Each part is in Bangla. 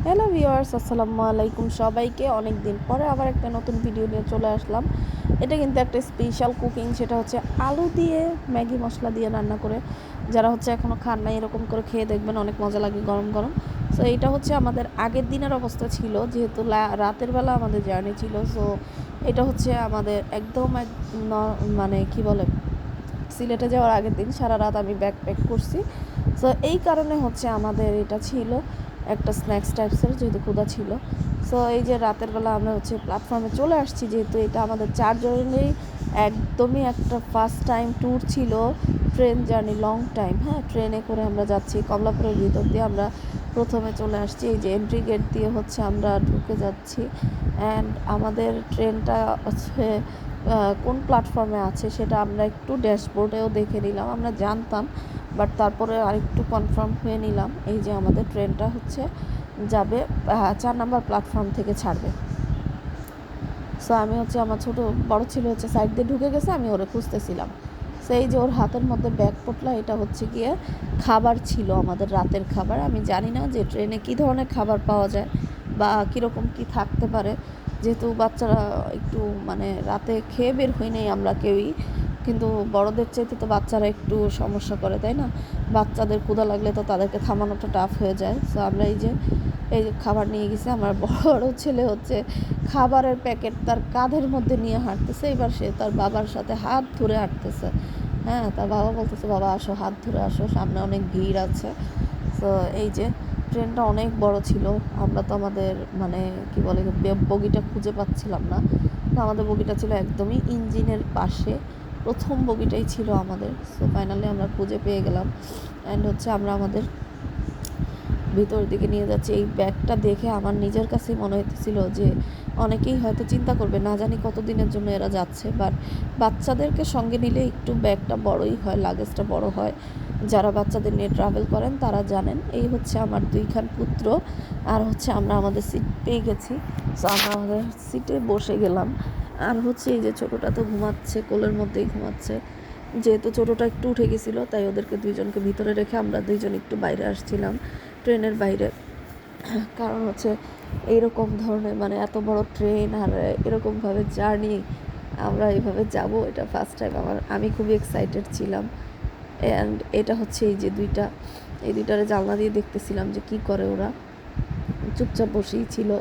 হ্যালো ভিউয়ার্স, আসসালামু আলাইকুম সবাইকে। অনেক দিন পরে আবার একটা নতুন ভিডিও নিয়ে চলে আসলাম। এটা কিন্তু একটা স্পেশাল কুকিং, সেটা হচ্ছে আলু দিয়ে ম্যাগি মশলা দিয়ে রান্না করে। যারা হচ্ছে এখনও খান নাই, এরকম করে খেয়ে দেখবেন, অনেক মজা লাগে গরম গরম। সো এইটা হচ্ছে আমাদের আগের দিনের অবস্থা ছিল, যেহেতু রাতের বেলা আমাদের জার্নি ছিল। সো এটা হচ্ছে আমাদের একদম মানে কি বলে, সিলেটে যাওয়ার আগের দিন সারা রাত আমি ব্যাক প্যাক করছি। সো এই কারণে হচ্ছে আমাদের এটা ছিল একটা স্ন্যাক্স টাইপসের, যেহেতু ক্ষুধা ছিল। সো এই যে রাতের বেলা আমরা হচ্ছে প্ল্যাটফর্মে চলে আসছি, যেহেতু এটা আমাদের চারজনেরই একদমই একটা ফার্স্ট টাইম ট্যুর ছিল। Train journey, long time. হ্যাঁ, ট্রেনে করে আমরা যাচ্ছি কমলাপুরের ভিতর দিয়ে। আমরা প্রথমে চলে আসছি এই যে এন্ট্রি গেট দিয়ে, হচ্ছে আমরা ঢুকে যাচ্ছি। অ্যান্ড আমাদের ট্রেনটা হচ্ছে কোন প্ল্যাটফর্মে আছে সেটা আমরা একটু ড্যাশবোর্ডেও দেখে নিলাম। আমরা জানতাম, বাট তারপরে আরেকটু কনফার্ম হয়ে নিলাম। এই যে আমাদের ট্রেনটা হচ্ছে যাবে 4 নাম্বার প্ল্যাটফর্ম থেকে ছাড়বে। সো আমি হচ্ছে, আমার বড় ছিল হচ্ছে সাইড দিয়ে ঢুকে গেছে, আমি ওরে খুঁজতেছিলাম। সেই যে ওর হাতের মধ্যে ব্যাগ পটলা, এটা হচ্ছে গিয়ে খাবার ছিল, আমাদের রাতের খাবার। আমি জানি না যে ট্রেনে কী ধরনের খাবার পাওয়া যায় বা কীরকম কী থাকতে পারে, যেহেতু বাচ্চারা একটু মানে রাতে খেয়ে বের হই নাই আমরা কেউই। কিন্তু বড়দের চাইতে তো বাচ্চারা একটু সমস্যা করে, তাই না? বাচ্চাদের ক্ষুধা লাগলে তো তাদেরকে থামানোটা টাফ হয়ে যায়। সো আমরা এই যে খাবার নিয়ে গেছি। আমার বড় ছেলে হচ্ছে খাবারের প্যাকেট তার কাঁধের মধ্যে নিয়ে হাঁটতেছে। এবার সে তার বাবার সাথে হাত ধরে হাঁটতেছে। হ্যাঁ, তার বাবা বলতেছে, বাবা আসো, হাত ধরে আসো, সামনে অনেক ভিড় আছে। তো এই যে ট্রেনটা অনেক বড় ছিল। আমরা তো আমাদের মানে কি বলে, বগিটা খুঁজে পাচ্ছিলাম না। আমাদের বগিটা ছিল একদমই ইঞ্জিনের পাশে, প্রথম বগিটাই ছিল আমাদের। সো ফাইনালি আমরা খুঁজে পেয়ে গেলাম। অ্যান্ড হচ্ছে আমরা আমাদের ভিতর দিকে নিয়ে যাচ্ছি। এই ব্যাগটা দেখে আমার নিজের কাছেই মনে হইতেছিল যে অনেকেই হয়তো চিন্তা করবে, না জানি কতদিনের জন্য এরা যাচ্ছে। বাট বাচ্চাদেরকে সঙ্গে নিলে একটু ব্যাগটা বড়ই হয়, লাগেজটা বড় হয়। যারা বাচ্চাদের নিয়ে ট্রাভেল করেন তারা জানেন। এই হচ্ছে আমার 2 পুত্র, আর হচ্ছে আমরা আমাদের সিট পেয়ে গেছি। সো আমরা আমাদের সিটে বসে গেলাম। আর হচ্ছে এই যে ছোটোটা তো ঘুমাচ্ছে, কোলের মধ্যেই ঘুমাচ্ছে। যেহেতু ছোটোটা একটু উঠে গেছিলো, তাই ওদেরকে 2জনকে ভিতরে রেখে আমরা 2জন একটু বাইরে আসছিলাম, ট্রেনের বাইরে। কারণ হচ্ছে এইরকম ধরনের মানে এত বড় ট্রেন আর এরকমভাবে জার্নি আমরা এইভাবে যাব, এটা ফার্স্ট টাইম আমি খুবই এক্সাইটেড ছিলাম। অ্যান্ড এটা হচ্ছে এই যে এই দুইটারে জানলা দিয়ে দেখতেছিলাম যে কি করে ওরা, চুপচাপ বসেই ছিল।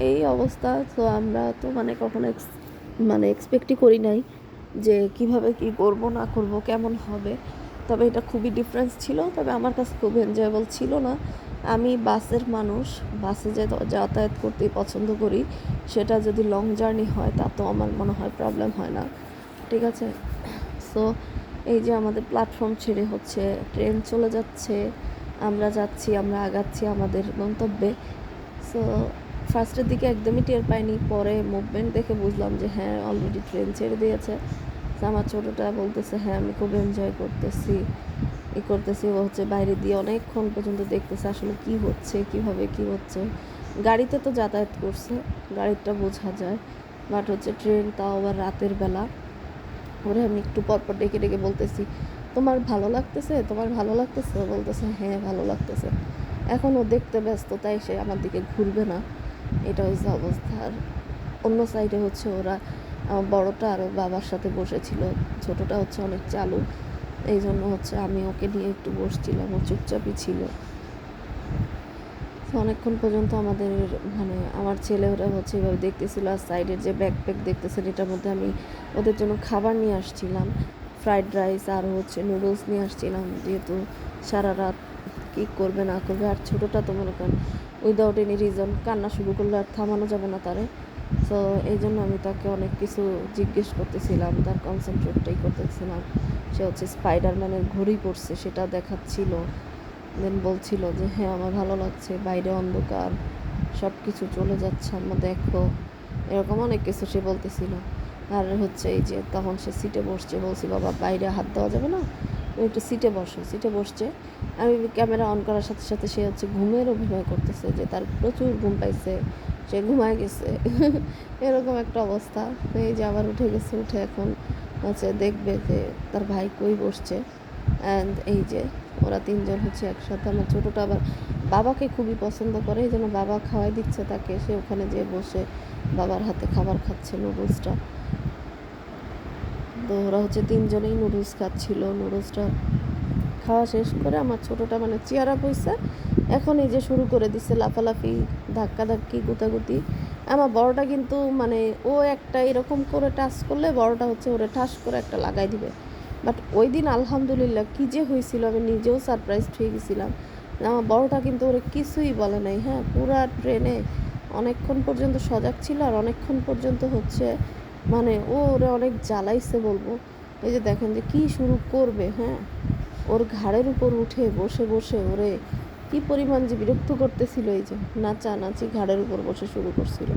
এই অবস্থা। তো আমরা তো মানে কখনো এক্সপেক্টই করি নাই যে কিভাবে কি করব না করব, কেমন হবে। তবে এটা খুবই ডিফারেন্স ছিল, তবে আমার কাছে খুব এনজয়েবল ছিল না। আমি বাসের মানুষ, বাসে যাতায়াত করতেই পছন্দ করি। সেটা যদি লং জার্নি হয় তা তো আমার মনে হয় প্রবলেম হয় না, ঠিক আছে। সো এই যে আমাদের প্ল্যাটফর্ম ছেড়ে হচ্ছে ট্রেন চলে যাচ্ছে, আমরা যাচ্ছি, আমরা আগাচ্ছি আমাদের গন্তব্যে। সো ফার্স্টের দিকে একদমই টের পাইনি, পরে মুভমেন্ট দেখে বুঝলাম যে হ্যাঁ, অলরেডি ট্রেন ছেড়ে দিয়েছে। আমার ছোটোটা বলতেছে, হ্যাঁ আমি খুব এনজয় করতেছি, ও হচ্ছে বাইরে দিয়ে অনেকক্ষণ পর্যন্ত দেখতেছে আসলে কি হচ্ছে, কীভাবে কি হচ্ছে। গাড়িতে তো যাতায়াত করছে, গাড়িটা বোঝা যায়, বাট হচ্ছে ট্রেন, তাও আবার রাতের বেলা। ওরে আমি একটু পরপর ডেকে ডেকে বলতেছি, তোমার ভালো লাগতেছে, তোমার ভালো লাগতেছে? ও বলতেছে হ্যাঁ ভালো লাগতেছে। এখন ও দেখতে ব্যস্ত, তাই সে আমার দিকে ঘুরবে না। এটা হচ্ছে অবস্থা। আর অন্য সাইডে হচ্ছে ওরা, আমার বড়টা আর বাবার সাথে বসেছিল, ছোটোটা হচ্ছে অনেক চালু, এই জন্য হচ্ছে আমি ওকে নিয়ে একটু বসছিলাম, ও চুপচাপই ছিল। অনেকক্ষণ পর্যন্ত আমাদের মানে আমার ছেলে ওরা হচ্ছে এভাবে দেখতেছিল। আর সাইডের যে ব্যাকপ্যাক দেখতেছেন, এটার মধ্যে আমি ওদের জন্য খাবার নিয়ে আসছিলাম, ফ্রাইড রাইস আর হচ্ছে নুডলস নিয়ে আসছিলাম, যেহেতু সারা রাত কী করবে না করবে। আর ছোটোটা তো মনে করেন উইদাউট এনি রিজন কান্না শুরু করলে আর থামানো যাবে না তারে। সো এই জন্য আমি তাকে অনেক কিছু জিজ্ঞেস করতেছিলাম, তার কনসেন্ট্রেটটাই করতেছিলাম। সে হচ্ছে স্পাইডারম্যানের ঘড়ি পড়ছে, সেটা দেখাচ্ছিল। দেন বলছিল যে হ্যাঁ আমার ভালো লাগছে, বাইরে অন্ধকার, সব কিছু চলে যাচ্ছে, আমরা দেখো, এরকম অনেক কিছু সে বলতেছিল। আর হচ্ছে এই যে তখন সে সিটে বসছে, বলছি বাবা বাইরে হাত দেওয়া যাবে না, তুমি একটু সিটে বসো। সিটে বসছে, আমি ক্যামেরা অন করার সাথে সাথে সে হচ্ছে ঘুমের অভিনয় করতেছে, যে তার প্রচুর ঘুম পাইছে, সে ঘুমায় গেছে। এরকম একটা অবস্থা। এই যে আবার উঠে গেছে, উঠে এখন হচ্ছে দেখবে যে তার ভাই কই বসছে। অ্যান্ড এই যে ওরা 3জন হচ্ছে একসাথে। আমার ছোটোটা আবার বাবাকে খুবই পছন্দ করে, এই জন্য বাবা খাওয়াই দিচ্ছে তাকে। সে ওখানে যেয়ে বসে বাবার হাতে খাবার খাচ্ছে, নুডলসটা। তো ওরা হচ্ছে তিনজনেই নুডলস খাচ্ছিল। নুডলসটা খাওয়া শেষ করে আমার ছোটোটা মানে চেয়ার আপ হইছে, এখন এই যে শুরু করে দিচ্ছে লাফালাফি, ধাক্কাধাক্কি, গুতাগুতি। আমার বড়টা কিন্তু মানে ও একটা এরকম করে টাচ করলে বড়টা হচ্ছে ওরে ঠাস করে একটা লাগাই দিবে। বাট ওই দিন আলহামদুলিল্লাহ কী যে হয়েছিল আমি নিজেও সারপ্রাইজড হয়ে গেছিলাম। আমার বড়টা কিন্তু ওরে কিছুই বলে নাই। হ্যাঁ, পুরা ট্রেনে অনেকক্ষণ পর্যন্ত সজাগ ছিল, আর অনেকক্ষণ পর্যন্ত হচ্ছে মানে ও ওরে অনেক জ্বালাইছে বলবো। এই যে দেখেন যে কী শুরু করবে। হ্যাঁ, ওর ঘাড়ের উপর উঠে বসে বসে ওরে কি পরিমাণ যে বিরক্ত করতেছিল। এই যে নাচানাচি ঘাড়ের উপর বসে শুরু করছিল।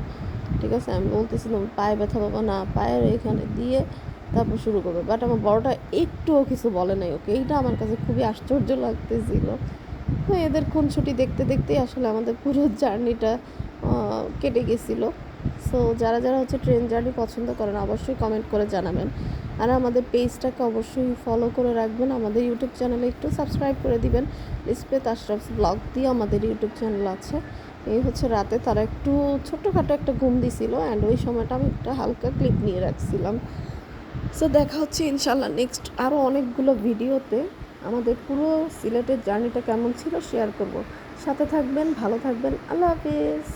ঠিক আছে, আমি বলতেছিলাম পায়ে ব্যথা বাবা, না পায়ের এখানে দিয়ে তারপর শুরু করবে। বাট আমার বড়টা একটুও কিছু বলে নাই ওকে। এইটা আমার কাছে খুবই আশ্চর্য লাগতেছিল। তো এদের খুনসুটি দেখতে দেখতেই আসলে আমাদের পুরো জার্নিটা কেটে গেছিলো। সো যারা যারা হচ্ছে ট্রেন জার্নি পছন্দ করেন অবশ্যই কমেন্ট করে জানাবেন, আর আমাদের পেজটাকে অবশ্যই ফলো করে রাখবেন। আমাদের ইউটিউব চ্যানেলে একটু সাবস্ক্রাইব করে দিবেন। ইসপেত আশরাফস ব্লগ দিয়ে আমাদের ইউটিউব চ্যানেল আছে। এই হচ্ছে রাতে তারা একটু ছোট্টখাটো একটা ঘুম দিছিল, অ্যান্ড ওই সময়টা আমি একটা হালকা ক্লিপ নিয়ে রাখছিলাম। সো দেখা হচ্ছে ইনশাল্লাহ নেক্সট আরও অনেকগুলো ভিডিওতে। আমাদের পুরো সিলেটের জার্নিটা কেমন ছিল শেয়ার করব। সাথে থাকবেন, ভালো থাকবেন। আল্লাহ হাফিজ।